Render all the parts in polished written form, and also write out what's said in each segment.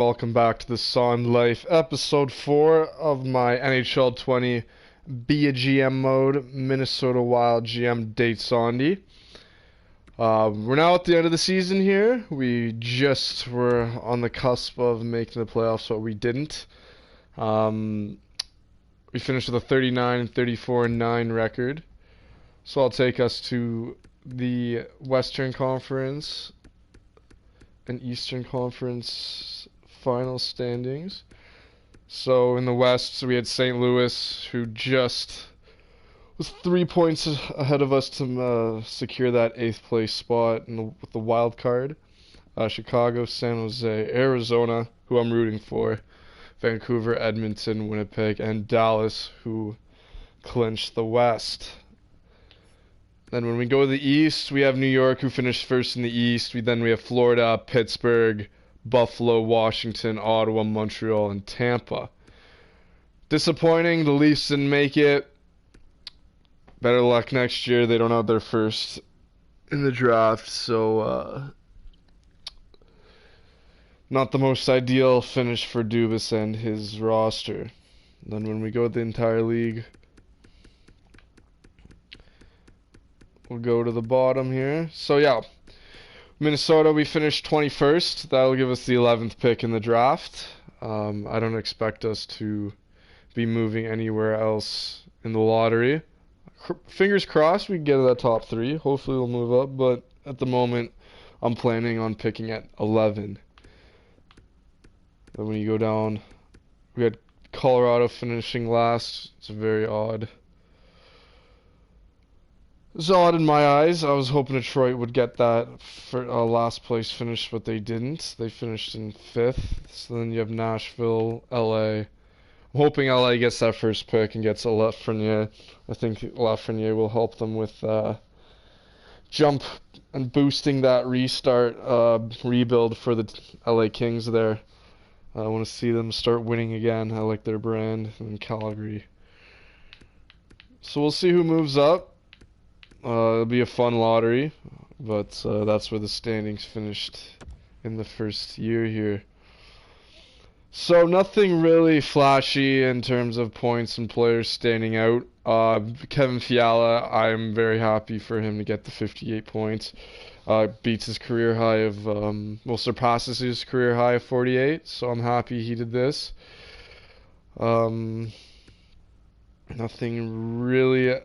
Welcome back to the Son Life, episode 4 of my NHL20 Be a GM mode, Minnesota Wild GM Date Sondi. We're now at the end of the season here. We just were on the cusp of making the playoffs, but we didn't. We finished with a 39, 34, and 9 record. So I'll take us to the Western Conference and Eastern Conference final standings. So in the West, we had St. Louis, who just was 3 points ahead of us to secure that 8th place spot with the wild card. Chicago, San Jose, Arizona, who I'm rooting for, Vancouver, Edmonton, Winnipeg, and Dallas, who clinched the West. Then when we go to the East, we have New York, who finished first in the East. Then we have Florida, Pittsburgh, Buffalo, Washington, Ottawa, Montreal, and Tampa. Disappointing, the Leafs didn't make it. Better luck next year. They don't have their first in the draft, so not the most ideal finish for Dubas and his roster. Then when we go to the entire league, we'll go to the bottom here. So yeah, Minnesota, we finished 21st. That'll give us the 11th pick in the draft. I don't expect us to be moving anywhere else in the lottery. Fingers crossed we get to that top 3. Hopefully we'll move up, but at the moment I'm planning on picking at 11. Then when you go down, we had Colorado finishing last. It's very odd. It's odd in my eyes. I was hoping Detroit would get that for last place finish, but they didn't. They finished in 5th. So then you have Nashville, LA. I'm hoping LA gets that first pick and gets a Lafreniere. I think Lafreniere will help them with jump and boosting that restart rebuild for the LA Kings there. I want to see them start winning again. I like their brand in Calgary. So we'll see who moves up. It'll be a fun lottery, but that's where the standings finished in the first year here. So nothing really flashy in terms of points and players standing out. Kevin Fiala, I'm very happy for him to get the 58 points. Beats his career high of, surpasses his career high of 48, so I'm happy he did this. Nothing really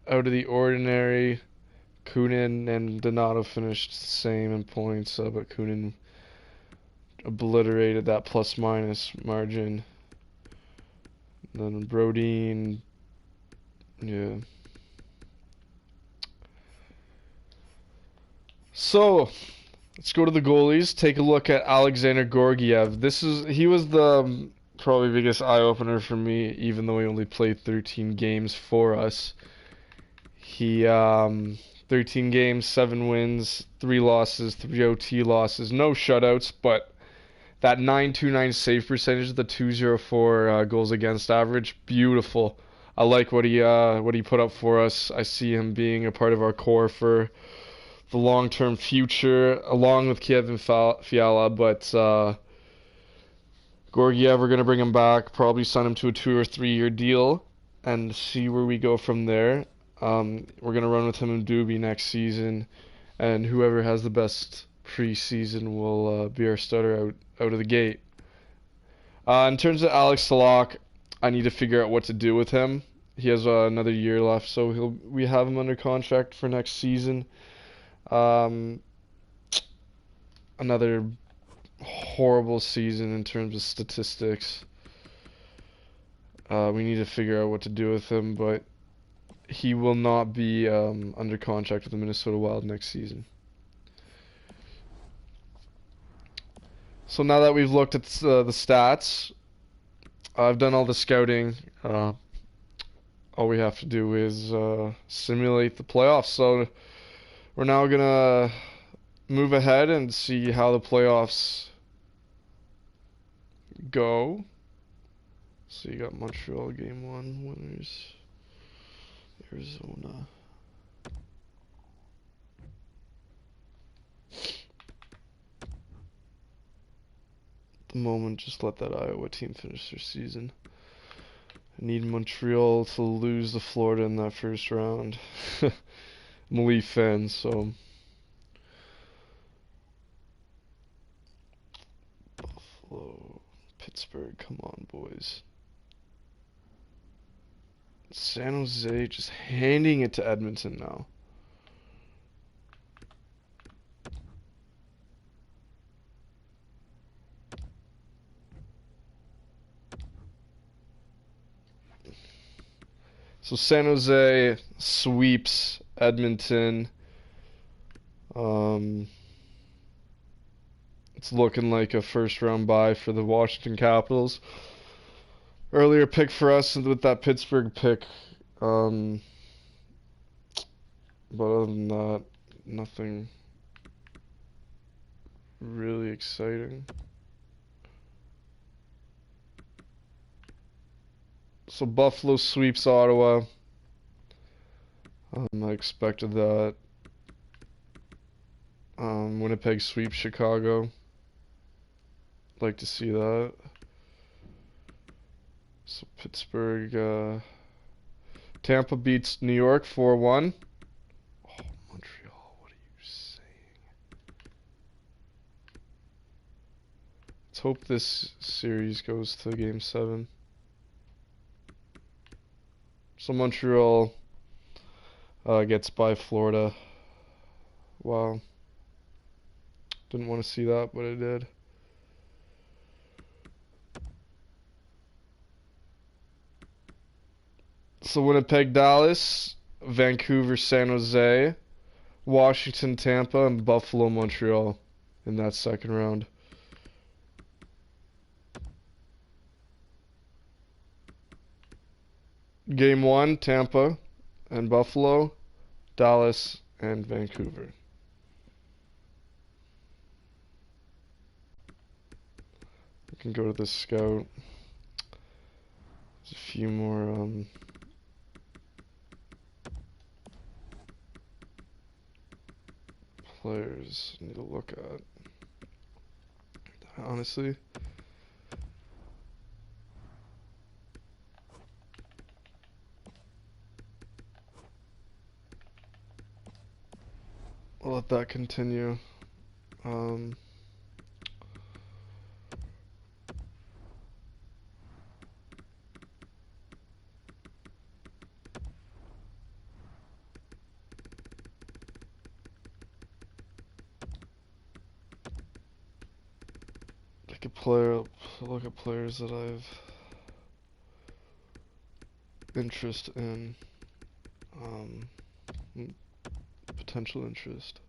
out of the ordinary. Kunin and Donato finished the same in points, but Kunin obliterated that plus-minus margin. Then Brodeen, yeah. So, let's go to the goalies. Take a look at Alexander Georgiev. He was the probably biggest eye-opener for me, even though he only played 13 games for us. He 13 games, 7 wins, 3 losses, 3 OT losses, no shutouts, but that .929 save percentage, the .204 goals against average, beautiful. I like what he put up for us. I see him being a part of our core for the long-term future, along with Kevin Fiala. But Georgiev, we're gonna bring him back, probably sign him to a 2 or 3 year deal, and see where we go from there. We're gonna run with him in Doobie next season, and whoever has the best preseason will be our starter out of the gate. In terms of Alex Salak, I need to figure out what to do with him. He has another year left, so we have him under contract for next season. Another horrible season in terms of statistics. We need to figure out what to do with him, but he will not be under contract with the Minnesota Wild next season. So now that we've looked at the stats, I've done all the scouting. All we have to do is simulate the playoffs. So we're now going to move ahead and see how the playoffs go. So you got Montreal game 1 winners, Arizona. the moment, just let that Iowa team finish their season. I need Montreal to lose to Florida in that first round. I'm a Leaf fan, so. Buffalo, Pittsburgh, come on, boys. San Jose just handing it to Edmonton now. So San Jose sweeps Edmonton. It's looking like a first round bye for the Washington Capitals. Earlier pick for us with that Pittsburgh pick. But other than that, nothing really exciting. So Buffalo sweeps Ottawa. I expected that. Winnipeg sweeps Chicago. Like to see that. So Pittsburgh, Tampa beats New York 4-1. Oh, Montreal, what are you saying? Let's hope this series goes to Game 7. So Montreal gets by Florida. Wow. Didn't want to see that, but I did. So Winnipeg, Dallas, Vancouver, San Jose, Washington, Tampa, and Buffalo, Montreal in that second round. Game 1, Tampa and Buffalo, Dallas and Vancouver. We can go to the scout. There's a few more players I need to look at. Honestly. I'll let that continue. Look at players that I've interest in, potential interest.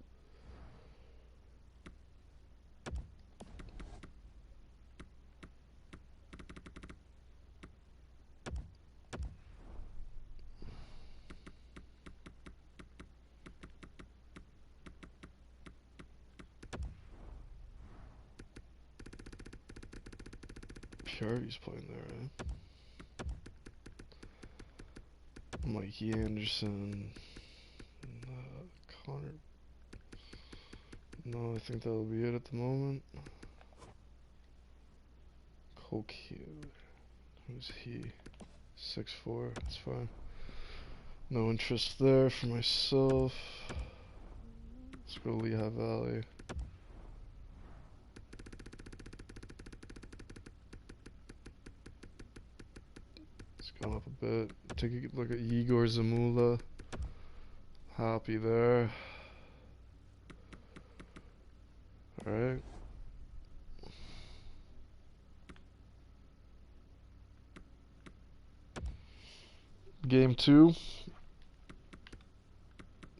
Purity's playing there, right? Mikey Anderson, Connor. No, I think that'll be it at the moment. Cole Q. Who's he? 6'4", that's fine. No interest there for myself. Let's go Lehigh Valley. It's gone up a bit. Take a look at Igor Zamula. Happy there. Alright. Game 2.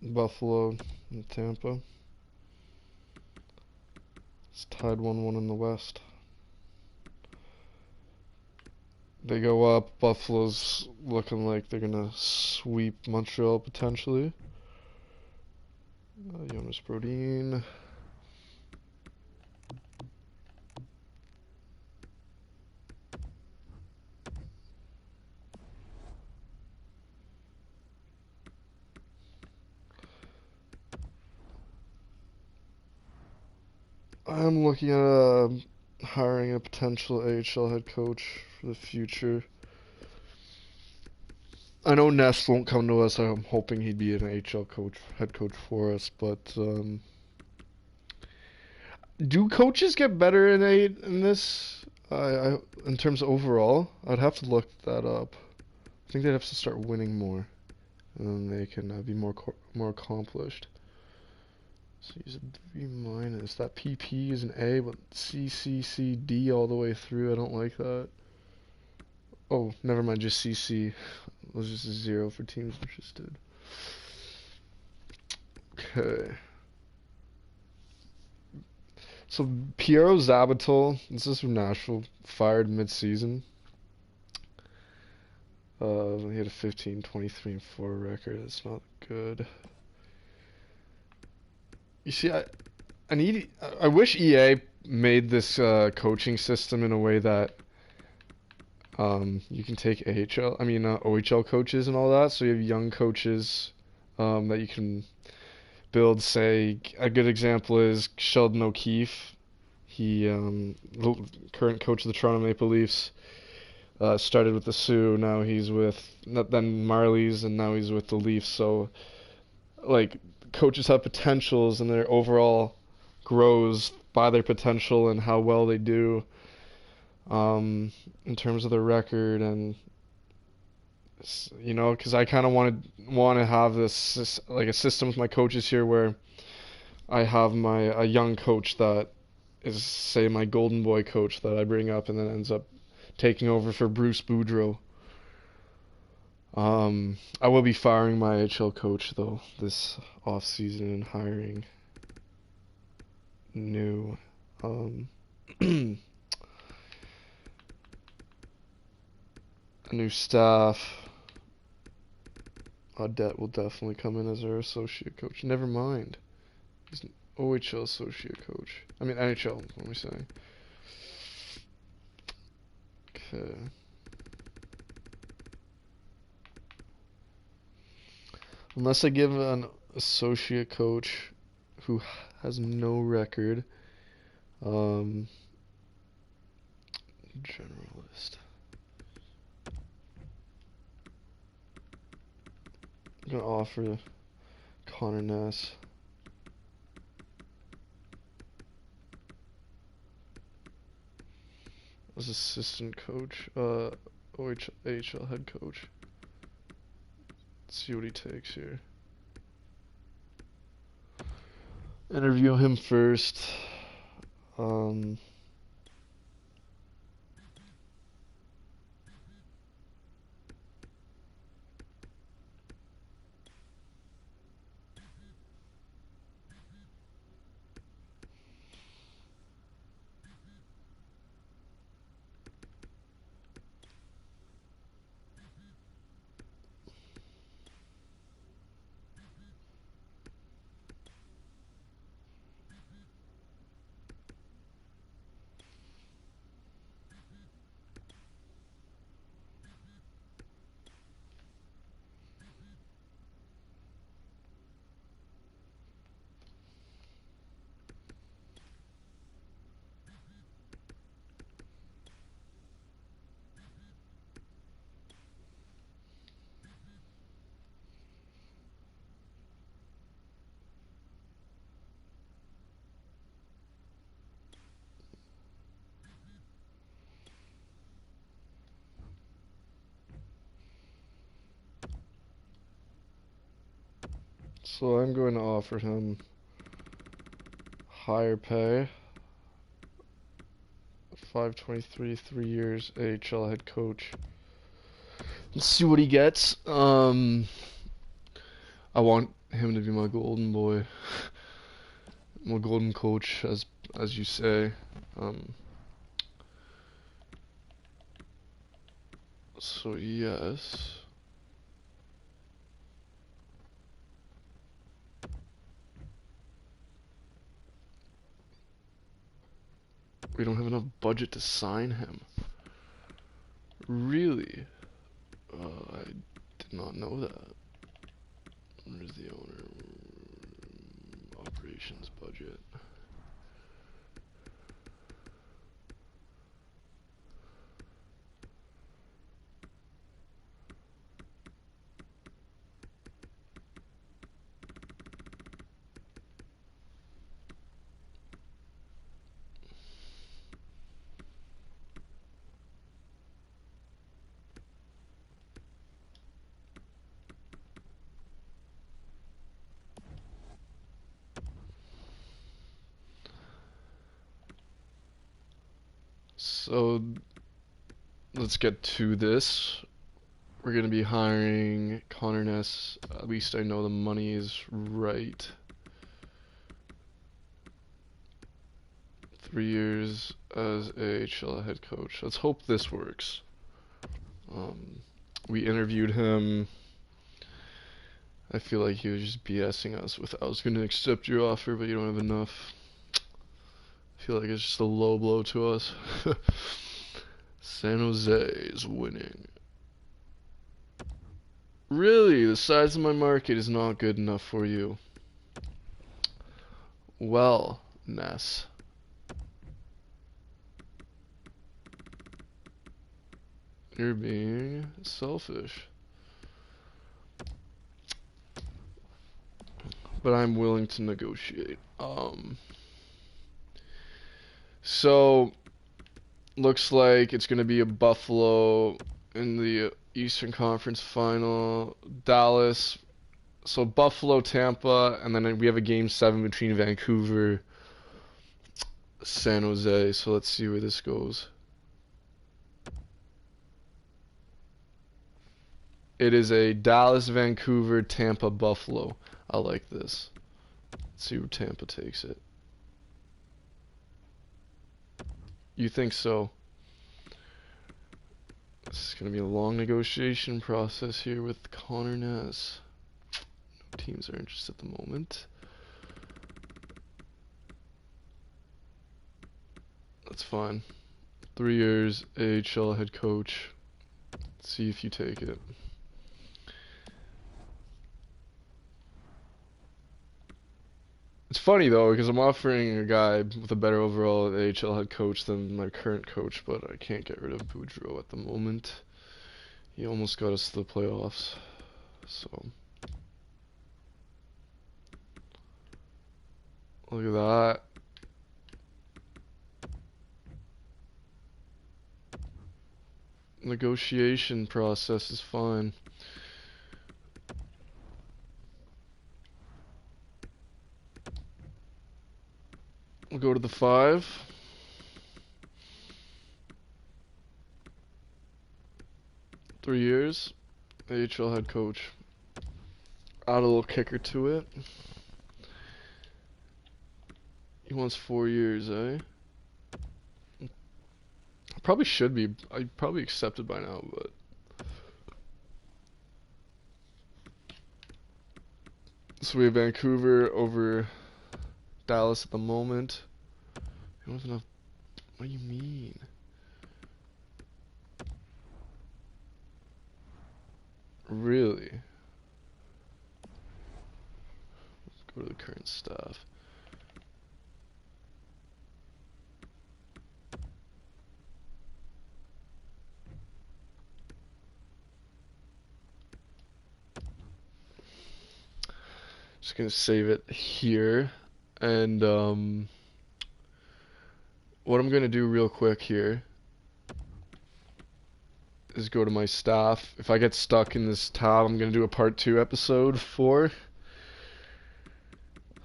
Buffalo and Tampa. It's tied 1-1 in the West. They go up. Buffalo's looking like they're gonna sweep Montreal potentially. Jonas Brodin. I'm looking at hiring a potential AHL head coach for the future. I know Ness won't come to us. I'm hoping he'd be an AHL head coach for us. But do coaches get better in this? In terms of overall, I'd have to look that up. I think they'd have to start winning more, and then they can be more accomplished. So he's a B minus. That PP is an A, but C, C, C, D all the way through. I don't like that. Oh, never mind. Just CC. It was just a 0 for teams interested. Okay. So Piero Zabatel, this is from Nashville, fired mid-season. He had a 15, 23, and 4 record. That's not good. You see, I wish EA made this coaching system in a way that you can take OHL coaches and all that. So you have young coaches that you can build. Say a good example is Sheldon O'Keefe. He, the current coach of the Toronto Maple Leafs, started with the Sioux. Now he's with then Marlies, and now he's with the Leafs. So, like, coaches have potentials, and their overall grows by their potential and how well they do, in terms of their record. And because I kind of want to have this like a system with my coaches here where I have a young coach that is, say, my golden boy coach that I bring up and then ends up taking over for Bruce Boudreau. I will be firing my AHL coach though this off season and hiring new a new staff. Audette will definitely come in as our associate coach. Never mind. He's an OHL associate coach. I mean NHL, what am I saying? Okay. Unless I give an associate coach who has no record, generalist. I'm gonna offer Connor Ness. As assistant coach, AHL head coach. Let's see what he takes here. Interview him first. So I'm going to offer him higher pay. 523, 3 years, AHL head coach. Let's see what he gets. I want him to be my golden boy, my golden coach, as you say. So yes. We don't have enough budget to sign him. Really? I did not know that. Where's the owner? Operations budget. So let's get to this. We're gonna be hiring Connor Ness. At least I know the money is right. 3 years as AHL head coach. Let's hope this works. We interviewed him. I feel like he was just BSing us with, I was going to accept your offer, but you don't have enough. I feel like it's just a low blow to us. San Jose is winning. Really? The size of my market is not good enough for you. Well, Ness. You're being selfish. But I'm willing to negotiate. So looks like it's gonna be a Buffalo in the Eastern Conference Final. Dallas. So Buffalo, Tampa, and then we have a game 7 between Vancouver, San Jose. So let's see where this goes. It is a Dallas, Vancouver, Tampa, Buffalo. I like this. Let's see where Tampa takes it. You think so? This is going to be a long negotiation process here with Connor Ness. No teams are interested at the moment. That's fine. 3 years, AHL head coach. Let's see if you take it. It's funny though, because I'm offering a guy with a better overall AHL head coach than my current coach, but I can't get rid of Boudreaux at the moment. He almost got us to the playoffs, so look at that. Negotiation process is fine. We'll go to the 5. Three years, AHL head coach. Add a little kicker to it. He wants 4 years, eh? Probably should be. I'd probably accept it by now, but so we have Vancouver over Dallas at the moment. You don't have enough. What do you mean? Really? Let's go to the current staff. Just gonna save it here, and what I'm gonna do real quick here is go to my staff. If I get stuck in this tab, I'm gonna do a part 2 episode 4.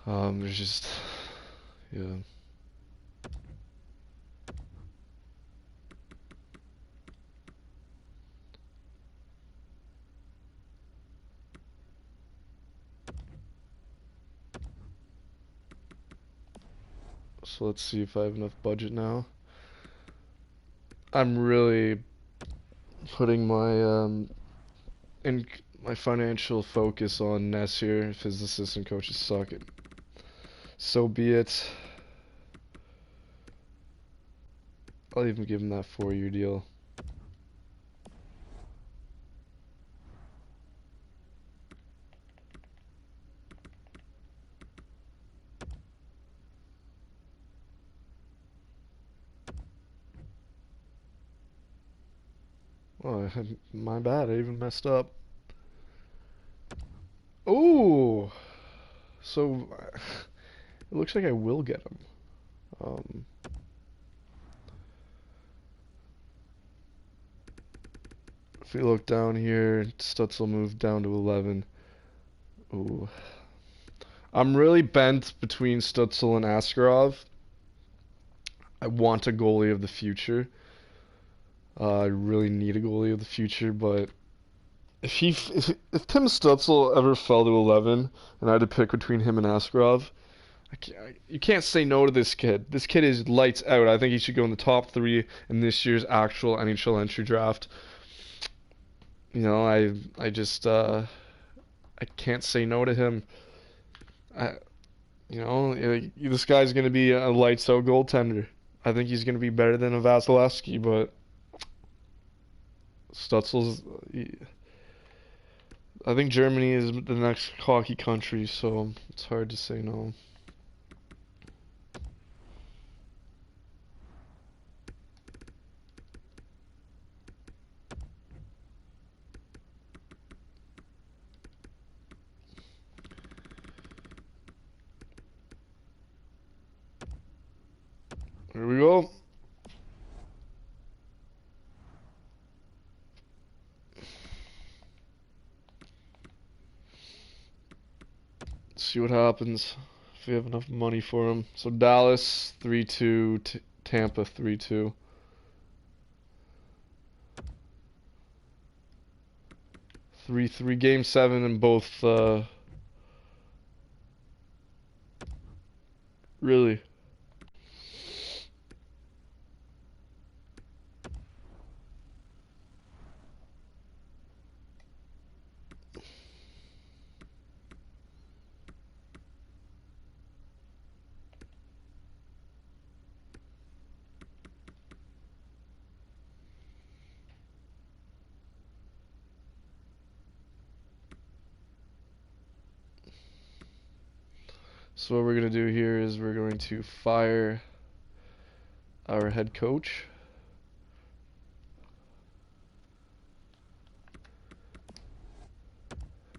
There's just, yeah. So let's see if I have enough budget now. I'm really putting my my financial focus on Ness here. If his assistant coaches suck, it so be it. I'll even give him that 4-year deal. Oh, my bad. I even messed up. Ooh, so it looks like I will get him. If we look down here, Stutzel moved down to 11. Ooh, I'm really bent between Stutzel and Askarov. I want a goalie of the future. I really need a goalie of the future, but if Tim Stutzel ever fell to 11 and I had to pick between him and Askarov, you can't say no to this kid. This kid is lights out. I think he should go in the top 3 in this year's actual NHL entry draft. You know, I just I can't say no to him. I, you know, this guy's gonna be a lights out goaltender. I think he's gonna be better than a Vasilevsky, but Stutzel's. I think Germany is the next hockey country, so it's hard to say no. Here we go. See what happens if we have enough money for him. So Dallas 3-2, Tampa 3-2. 3-3 game 7 in both really. So what we're going to do here is we're going to fire our head coach.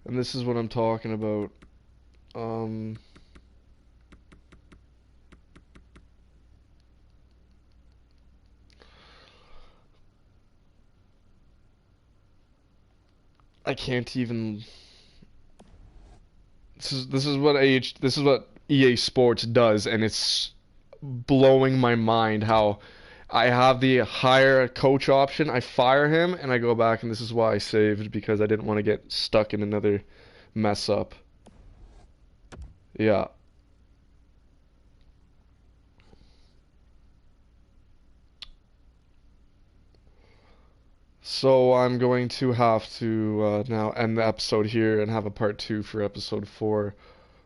And this is what I'm talking about. I can't even. This is what EA Sports does, and it's blowing my mind how I have the hire coach option. I fire him, and I go back, and this is why I saved, because I didn't want to get stuck in another mess up. Yeah. So I'm going to have to now end the episode here and have a part 2 for episode 4,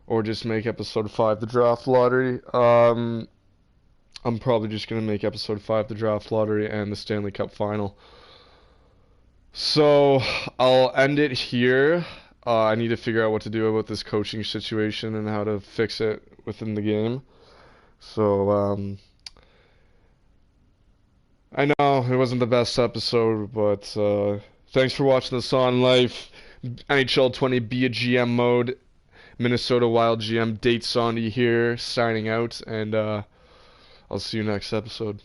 or just make episode 5 the draft lottery. I'm probably just going to make episode 5 the draft lottery and the Stanley Cup final. So I'll end it here. I need to figure out what to do about this coaching situation and how to fix it within the game. So I know it wasn't the best episode, but thanks for watching this on life. NHL20 be a GM mode. Minnesota Wild GM Date Sondy here, signing out, and I'll see you next episode.